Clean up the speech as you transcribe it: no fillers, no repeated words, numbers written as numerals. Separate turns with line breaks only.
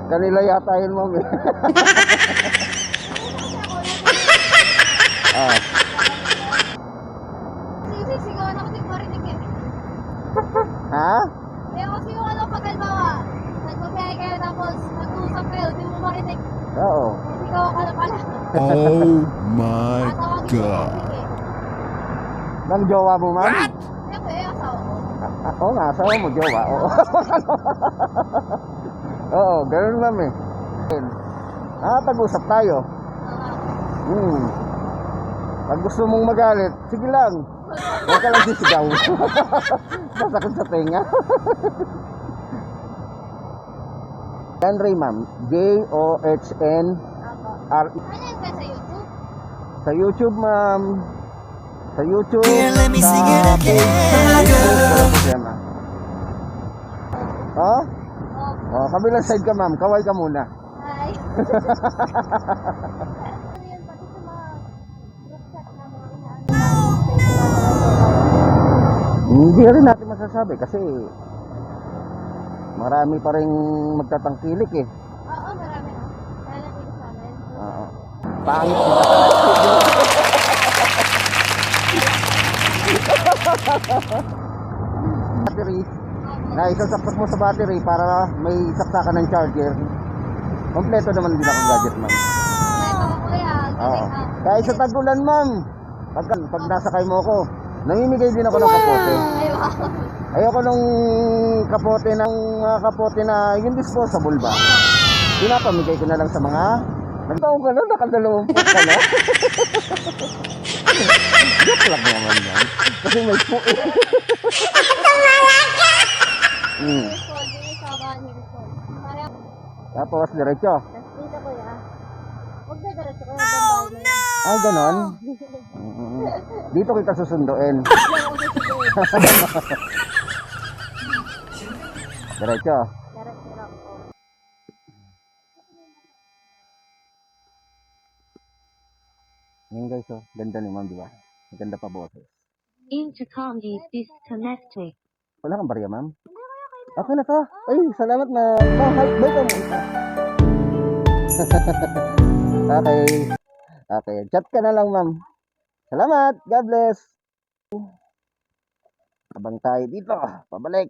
Kanila yata yun, ma'am eh. Ah.
Sisigawan ako, di ko marinig eh.
Ha?
Eh, kasi yung ano, pag halimbawa, nagpabiyahe kayo tapos nag-uusap kayo, di mo marinig.
Oo.
Sigawan ka na pala.
Oh my God.
Nang jowa mo, ma'am?
Siyempre, asawa ko.
Oo nga, asawa mo, jowa. Oo. Oo, ganun, ma'am eh. Pag-usap tayo. Pag gusto mong magalit, sige lang. Huwag ka lang sisigaw. Masakit sa tenga. Henry, ma'am. John-R.
Ano yun ka sa YouTube?
Sa YouTube, ma'am. Sa YouTube.
Let me sing it again.
Oh?
Oh,
Oh, kabilang side ka, ma'am. Kaway ka muna.
hi. Ano yun, pati sa mga group chat na mga
Hindi rin natin masasabi kasi marami pa rin magtatangkilik eh.
Oo, marami na. Lalo dito sa amin.
Oo. Pangit mo. Battery. Na isasaksak mo sa battery para may saksakan ng charger. Kompleto naman din ako gadget, ma'am.
Wala ko kuya.
Oo.
Galing ako.
Kahit sa tagulan, ma'am. Pag nasakay mo ako, namimigay din ako ng kapote.
Ayaw ako.
Ayoko nung kapote na yung disposable ba? Pinapamigay ko na lang sa mga nagtaong ka na, nakadalawamput ka na. Joke lang naman yan. Kasi may po eh.
Hirisol, din sa bahan hirisol. Parang,
Tapos, diretso.
tas dito kuya. Huwag na diretso kuya, bambahay na yun.
Ay, ganon. Dito kita susunduin. Diretso.
Diretso lang po.
Ngayon guys, oh. Ganda ni ma'am, di ba? Maganda pa boses.
Intercom is disconnected.
Wala kang barya, ma'am? Okay na to. Ay, salamat na. Bye ka muna. Okay. Okay. Chat ka na lang, ma'am. Salamat. God bless. Abang tayo dito. Pabalik.